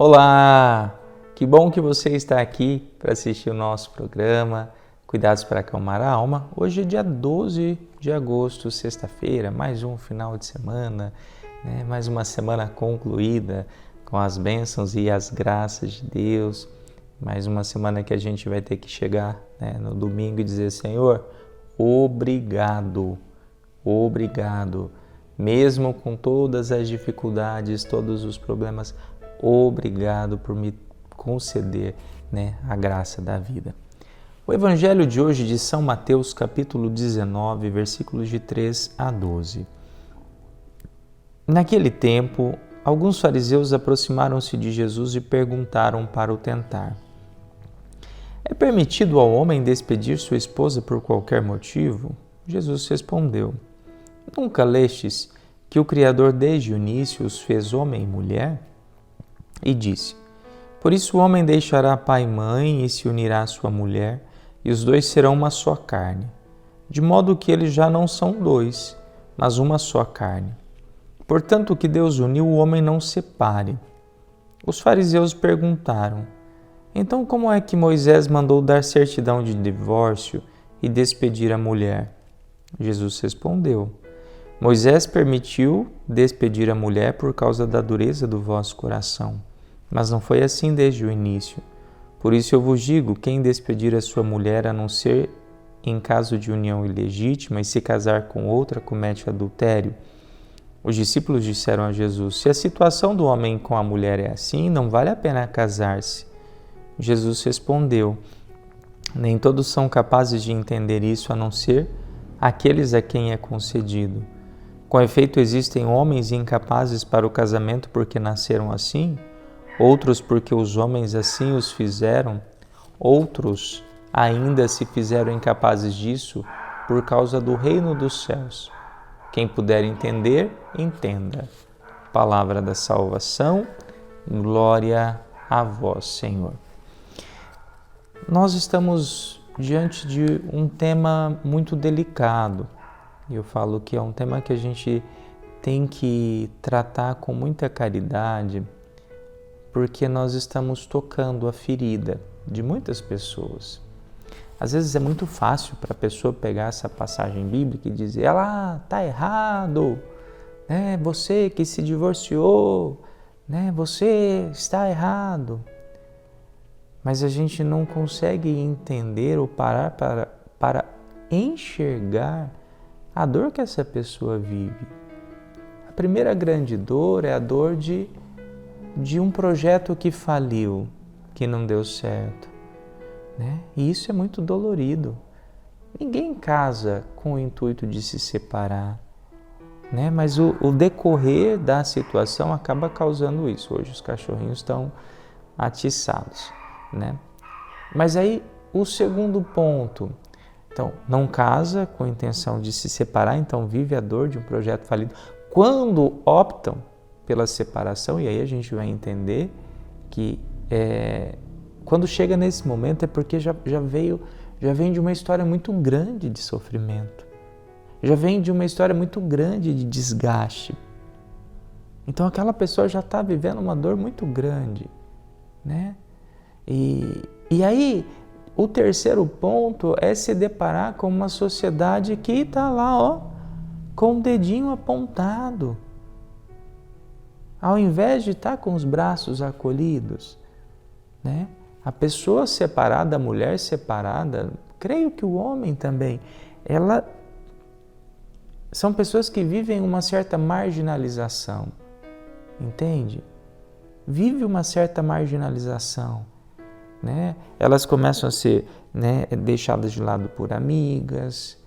Olá! Que bom que você está aqui para assistir o nosso programa Cuidados para Acalmar a Alma. Hoje é dia 12 de agosto, sexta-feira, mais um final de semana, mais uma semana concluída com as bênçãos e as graças de Deus. Mais uma semana que a gente vai ter que chegar no domingo e dizer: Senhor, obrigado, obrigado. Mesmo com todas as dificuldades, todos os problemas, obrigado por me conceder a graça da vida. O Evangelho de hoje de São Mateus, capítulo 19, versículos de 3 a 12. Naquele tempo, alguns fariseus aproximaram-se de Jesus e perguntaram para o tentar: é permitido ao homem despedir sua esposa por qualquer motivo? Jesus respondeu: nunca lestes que o Criador desde o início os fez homem e mulher? E disse: por isso o homem deixará pai e mãe e se unirá à sua mulher, e os dois serão uma só carne. De modo que eles já não são dois, mas uma só carne. Portanto, o que Deus uniu, o homem não separe. Os fariseus perguntaram: então como é que Moisés mandou dar certidão de divórcio e despedir a mulher? Jesus respondeu: Moisés permitiu despedir a mulher por causa da dureza do vosso coração, mas não foi assim desde o início. Por isso eu vos digo, quem despedir a sua mulher, a não ser em caso de união ilegítima, e se casar com outra, comete adultério. Os discípulos disseram a Jesus: se a situação do homem com a mulher é assim, não vale a pena casar-se. Jesus respondeu: nem todos são capazes de entender isso, a não ser aqueles a quem é concedido. Com efeito, existem homens incapazes para o casamento porque nasceram assim, outros porque os homens assim os fizeram, outros ainda se fizeram incapazes disso por causa do reino dos céus. Quem puder entender, entenda. Palavra da salvação, glória a vós, Senhor. Nós estamos diante de um tema muito delicado. Eu falo que é um tema que a gente tem que tratar com muita caridade, porque nós estamos tocando a ferida de muitas pessoas. Às vezes é muito fácil para a pessoa pegar essa passagem bíblica e dizer: ela está errado, você que se divorciou, você está errado. Mas a gente não consegue entender ou parar para enxergar a dor que essa pessoa vive. A primeira grande dor é a dor de um projeto que faliu, que não deu certo. E isso é muito dolorido. Ninguém casa com o intuito de se separar, mas o decorrer da situação acaba causando isso. Hoje os cachorrinhos estão atiçados. Mas aí o segundo ponto, então não casa com a intenção de se separar, então vive a dor de um projeto falido. Quando optam pela separação, e aí a gente vai entender que quando chega nesse momento é porque já vem de uma história muito grande de sofrimento, já vem de uma história muito grande de desgaste. Então aquela pessoa já está vivendo uma dor muito grande, E aí, o terceiro ponto é se deparar com uma sociedade que está lá, com o dedinho apontado. Ao invés de estar com os braços acolhidos, a pessoa separada, a mulher separada, creio que o homem também, são pessoas que vivem uma certa marginalização, entende? Vive uma certa marginalização. Elas começam a ser deixadas de lado por amigas,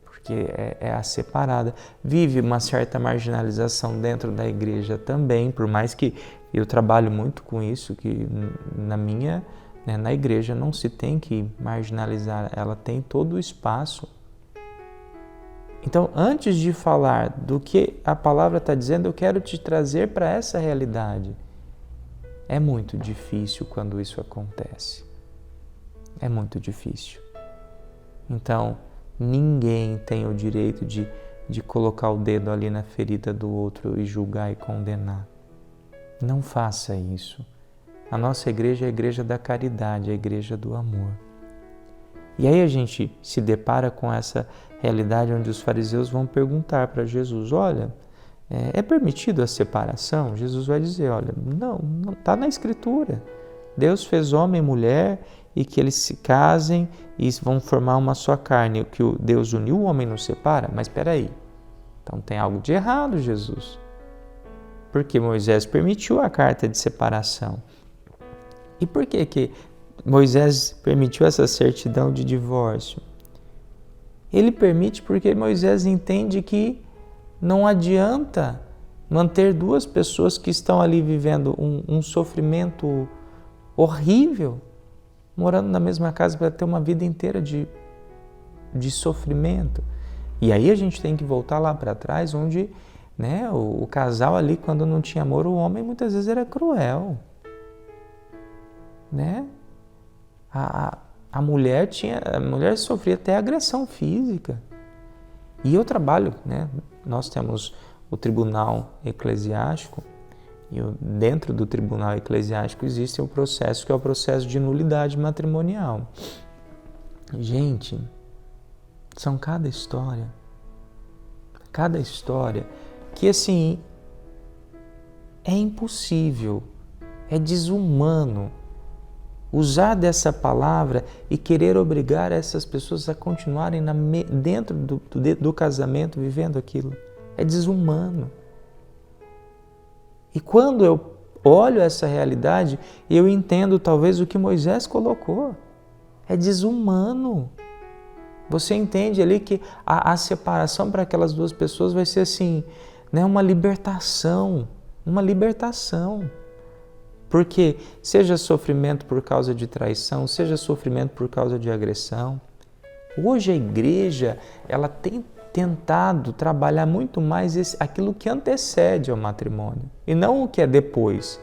porque é a separada. Vive uma certa marginalização dentro da igreja também, por mais que eu trabalho muito com isso, que na igreja não se tem que marginalizar, ela tem todo o espaço. Então, antes de falar do que a palavra está dizendo, eu quero te trazer para essa realidade. É muito difícil quando isso acontece. É muito difícil. Então, ninguém tem o direito de colocar o dedo ali na ferida do outro e julgar e condenar. Não faça isso. A nossa igreja é a igreja da caridade, é a igreja do amor. E aí a gente se depara com essa realidade onde os fariseus vão perguntar para Jesus, olha, é permitido a separação? Jesus vai dizer, olha, não está na Escritura. Deus fez homem e mulher e que eles se casem e vão formar uma só carne. O que Deus uniu, o homem não separa? Mas espera aí, então tem algo de errado, Jesus. Porque Moisés permitiu a carta de separação. E por que Moisés permitiu essa certidão de divórcio? Ele permite porque Moisés entende que não adianta manter duas pessoas que estão ali vivendo um sofrimento horrível, morando na mesma casa para ter uma vida inteira de sofrimento. E aí a gente tem que voltar lá para trás, onde o casal ali, quando não tinha amor, o homem muitas vezes era cruel. A mulher sofria até agressão física. E eu trabalho, nós temos o tribunal eclesiástico, e dentro do tribunal eclesiástico existe um processo que é o processo de nulidade matrimonial. Gente, são cada história que assim é impossível, é desumano usar dessa palavra e querer obrigar essas pessoas a continuarem dentro do casamento vivendo aquilo. É desumano. E quando eu olho essa realidade, eu entendo talvez o que Moisés colocou. É desumano. Você entende ali que a separação para aquelas duas pessoas vai ser assim, uma libertação. Uma libertação. Porque seja sofrimento por causa de traição, seja sofrimento por causa de agressão. Hoje a igreja, ela tem tentado trabalhar muito mais aquilo que antecede ao matrimônio e não o que é depois.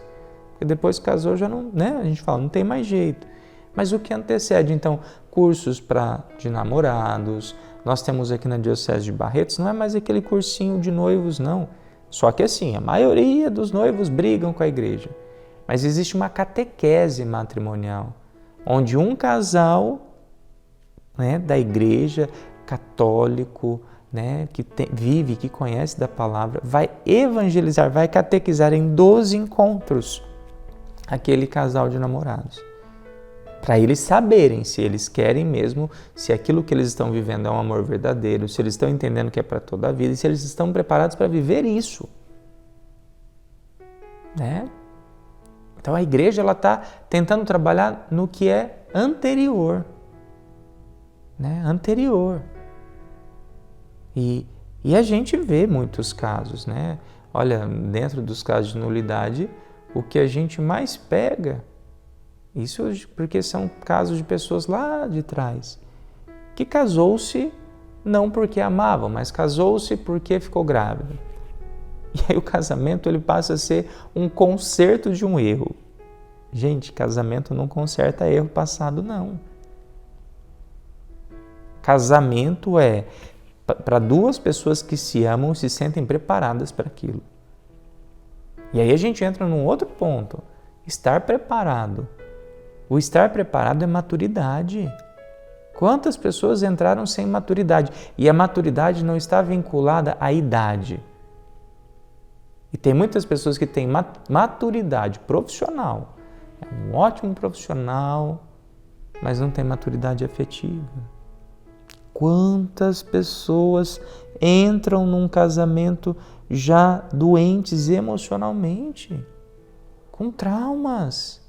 Porque depois que casou já não, a gente fala, não tem mais jeito. Mas o que antecede, então, cursos de namorados. Nós temos aqui na Diocese de Barretos, não é mais aquele cursinho de noivos, não. Só que assim, a maioria dos noivos brigam com a igreja. Mas existe uma catequese matrimonial, onde um casal da igreja católico, que vive, que conhece da palavra, vai evangelizar, vai catequizar em 12 encontros aquele casal de namorados. Para eles saberem se eles querem mesmo, se aquilo que eles estão vivendo é um amor verdadeiro, se eles estão entendendo que é para toda a vida e se eles estão preparados para viver isso. Então a igreja está tentando trabalhar no que é anterior. Anterior. E a gente vê muitos casos. Olha, dentro dos casos de nulidade, o que a gente mais pega, isso porque são casos de pessoas lá de trás, que casou-se não porque amavam, mas casou-se porque ficou grávida. E aí o casamento ele passa a ser um conserto de um erro. Gente, casamento não conserta erro passado, não. Casamento é para duas pessoas que se amam e se sentem preparadas para aquilo. E aí a gente entra num outro ponto. Estar preparado. O estar preparado é maturidade. Quantas pessoas entraram sem maturidade? E a maturidade não está vinculada à idade. E tem muitas pessoas que têm maturidade profissional. É um ótimo profissional, mas não tem maturidade afetiva. Quantas pessoas entram num casamento já doentes emocionalmente, com traumas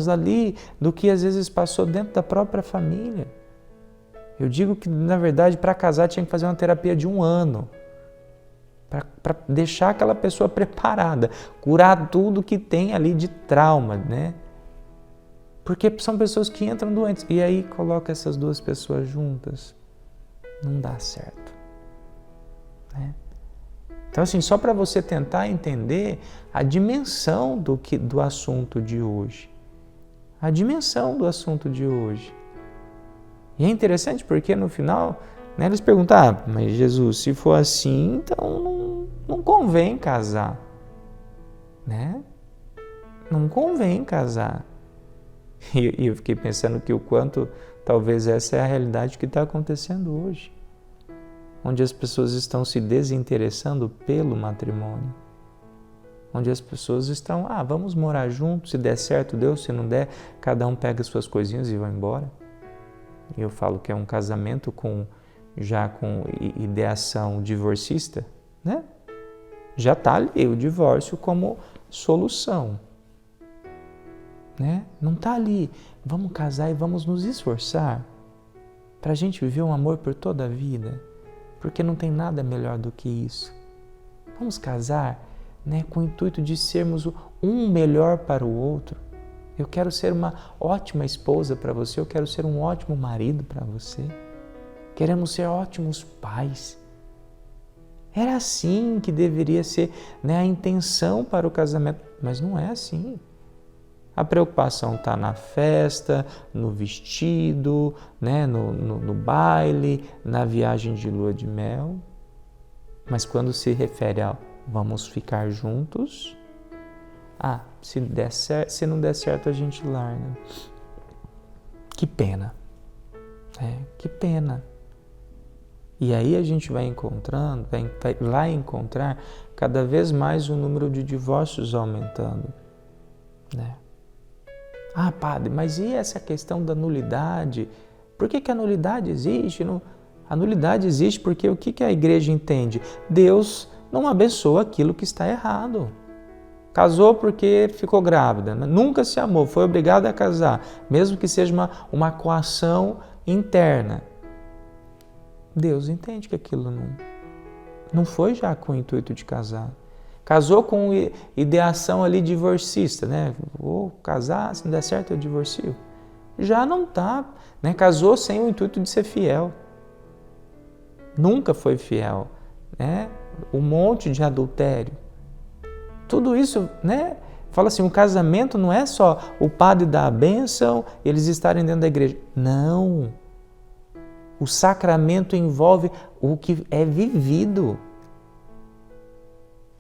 ali do que às vezes passou dentro da própria família. Eu digo que, na verdade, para casar tinha que fazer uma terapia de 1 ano, para deixar aquela pessoa preparada, curar tudo que tem ali de trauma, Porque são pessoas que entram doentes. E aí coloca essas duas pessoas juntas. Não dá certo. Então, assim, só para você tentar entender a dimensão do assunto de hoje. A dimensão do assunto de hoje. E é interessante porque no final, eles perguntam, mas Jesus, se for assim, então não convém casar. né? Não convém casar. E eu fiquei pensando que o quanto talvez essa é a realidade que está acontecendo hoje, onde as pessoas estão se desinteressando pelo matrimônio, onde as pessoas estão, vamos morar juntos, se der certo, deu, se não der, cada um pega suas coisinhas e vai embora. E eu falo que é um casamento já com ideação divorcista, né? Já está ali o divórcio como solução, né? Não está ali, vamos casar e vamos nos esforçar para a gente viver um amor por toda a vida, porque não tem nada melhor do que isso. Vamos casar, né, com o intuito de sermos um melhor para o outro. Eu quero ser uma ótima esposa para você, eu quero ser um ótimo marido para você. Queremos ser ótimos pais. Era assim que deveria ser, né, a intenção para o casamento, mas não é assim. A preocupação está na festa, no vestido, né, no baile, na viagem de lua de mel. Mas quando se refere a vamos ficar juntos, se der certo, se não der certo a gente larga. Que pena, que pena. E aí a gente vai encontrando, vai lá encontrar cada vez mais o número de divórcios aumentando, né? Padre, mas e essa questão da nulidade? Por que a nulidade existe? A nulidade existe porque o que a igreja entende? Deus não abençoa aquilo que está errado. Casou porque ficou grávida, nunca se amou, foi obrigada a casar, mesmo que seja uma coação interna. Deus entende que aquilo não foi já com o intuito de casar. Casou com ideação ali divorcista, né? Vou casar, se não der certo eu divorcio. Já não está, né? Casou sem o intuito de ser fiel. Nunca foi fiel, né? Um monte de adultério. Tudo isso, né? Fala assim, o casamento não é só o padre dar a bênção, eles estarem dentro da igreja. Não. O sacramento envolve o que é vivido.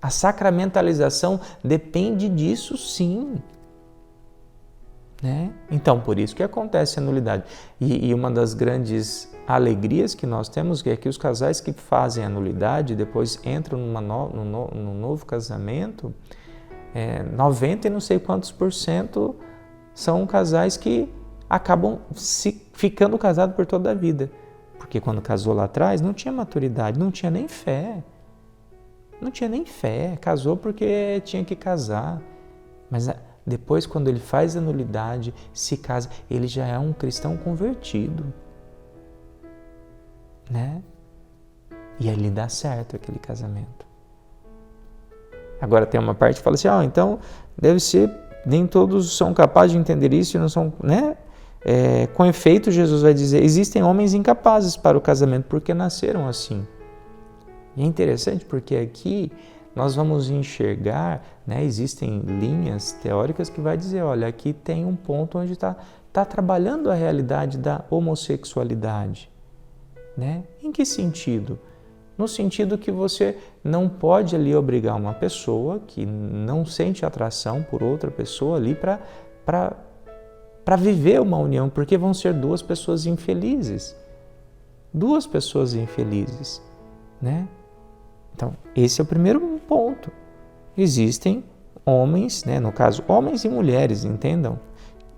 A sacramentalização depende disso, sim. Né? Então, por isso que acontece a nulidade. E uma das grandes alegrias que nós temos é que os casais que fazem a nulidade depois entram num novo casamento, 90 e não sei quantos % são casais que acabam ficando casados por toda a vida. Porque quando casou lá atrás não tinha maturidade, não tinha nem fé. Não tinha nem fé, casou porque tinha que casar. Mas depois, quando ele faz a nulidade, se casa, ele já é um cristão convertido. Né? E aí lhe dá certo aquele casamento. Agora tem uma parte que fala assim, então deve ser, nem todos são capazes de entender isso e não são, né? Com efeito, Jesus vai dizer, existem homens incapazes para o casamento porque nasceram assim. E é interessante porque aqui nós vamos enxergar, né, existem linhas teóricas que vai dizer, olha, aqui tem um ponto onde está trabalhando a realidade da homossexualidade. Né? Em que sentido? No sentido que você não pode ali obrigar uma pessoa que não sente atração por outra pessoa ali para viver uma união, porque vão ser duas pessoas infelizes. Duas pessoas infelizes, né? Então, esse é o primeiro ponto. Existem homens, né, no caso, homens e mulheres, entendam,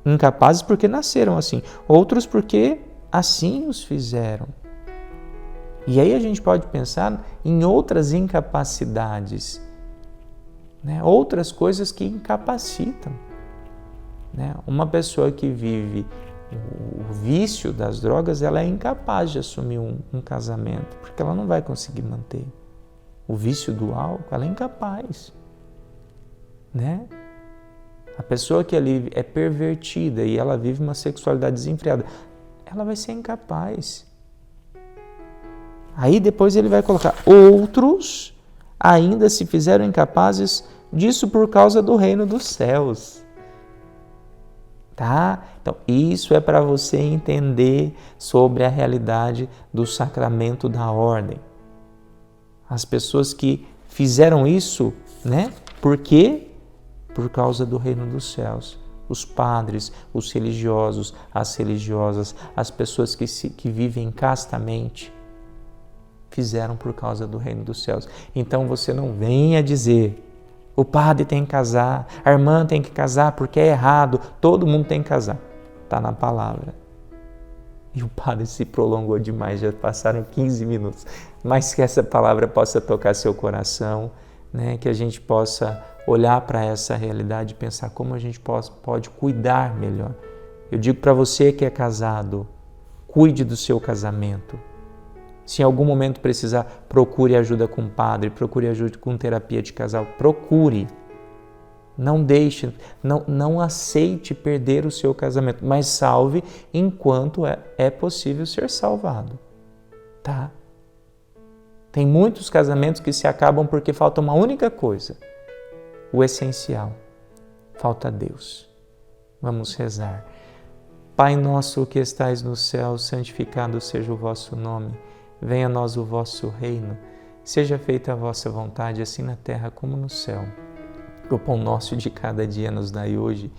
incapazes porque nasceram assim, outros porque assim os fizeram. E aí a gente pode pensar em outras incapacidades, né, outras coisas que incapacitam. Né? Uma pessoa que vive o vício das drogas, ela é incapaz de assumir um casamento, porque ela não vai conseguir manter. O vício do álcool, ela é incapaz, né? A pessoa que ali é pervertida e ela vive uma sexualidade desenfreada, ela vai ser incapaz. Aí depois ele vai colocar, outros ainda se fizeram incapazes disso por causa do reino dos céus. Tá? Então, isso é para você entender sobre a realidade do sacramento da ordem. As pessoas que fizeram isso, né? Porque por causa do reino dos céus. Os padres, os religiosos, as religiosas, as pessoas que vivem castamente, fizeram por causa do reino dos céus. Então você não venha dizer, o padre tem que casar, a irmã tem que casar porque é errado, todo mundo tem que casar. Está na palavra. E o padre se prolongou demais, já passaram 15 minutos. Mas que essa palavra possa tocar seu coração, né? Que a gente possa olhar para essa realidade e pensar como a gente pode cuidar melhor. Eu digo para você que é casado, cuide do seu casamento. Se em algum momento precisar, procure ajuda com o padre, procure ajuda com terapia de casal, procure. Não deixe, não aceite perder o seu casamento, mas salve enquanto é possível ser salvado, tá? Tem muitos casamentos que se acabam porque falta uma única coisa, o essencial, falta Deus. Vamos rezar. Pai nosso que estais no céu, santificado seja o vosso nome. Venha a nós o vosso reino. Seja feita a vossa vontade, assim na terra como no céu. O pão nosso de cada dia nos dai hoje.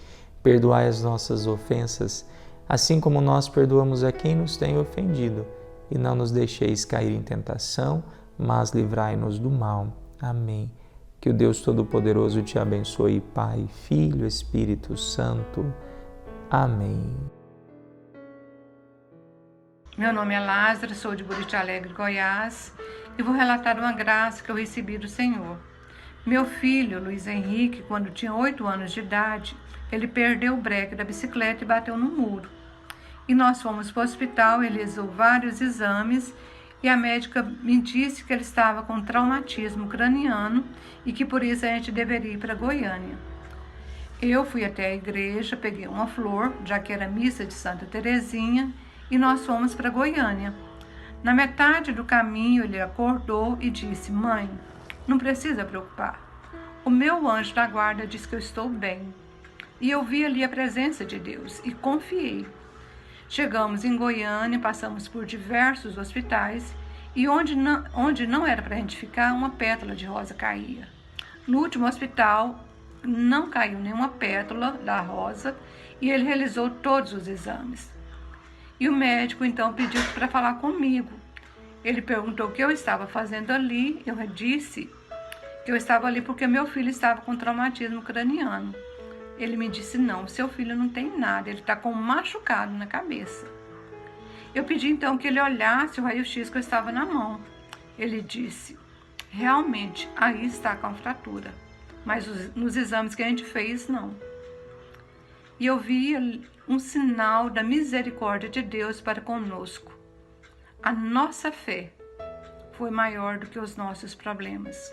Perdoai as nossas ofensas, assim como nós perdoamos a quem nos tem ofendido. E não nos deixeis cair em tentação, mas livrai-nos do mal. Amém. Que o Deus Todo-Poderoso te abençoe, Pai, Filho, Espírito Santo. Amém. Meu nome é Lázaro, sou de Buriti Alegre, Goiás, e vou relatar uma graça que eu recebi do Senhor. Meu filho, Luiz Henrique, quando tinha 8 anos de idade, ele perdeu o breque da bicicleta e bateu no muro. E nós fomos para o hospital, ele realizou vários exames e a médica me disse que ele estava com traumatismo craniano e que por isso a gente deveria ir para Goiânia. Eu fui até a igreja, peguei uma flor, já que era missa de Santa Terezinha, e nós fomos para Goiânia. Na metade do caminho ele acordou e disse: mãe, não precisa preocupar. O meu anjo da guarda diz que eu estou bem. E eu vi ali a presença de Deus e confiei. Chegamos em Goiânia, passamos por diversos hospitais e onde não era para a gente ficar, uma pétala de rosa caía. No último hospital não caiu nenhuma pétala da rosa e ele realizou todos os exames. E o médico então pediu para falar comigo. Ele perguntou o que eu estava fazendo ali. Eu disse que eu estava ali porque meu filho estava com traumatismo craniano. Ele me disse: não, seu filho não tem nada, ele está com um machucado na cabeça. Eu pedi então que ele olhasse o raio-x que eu estava na mão. Ele disse: realmente, aí está com a fratura, mas nos exames que a gente fez, não. E eu vi um sinal da misericórdia de Deus para conosco. A nossa fé foi maior do que os nossos problemas.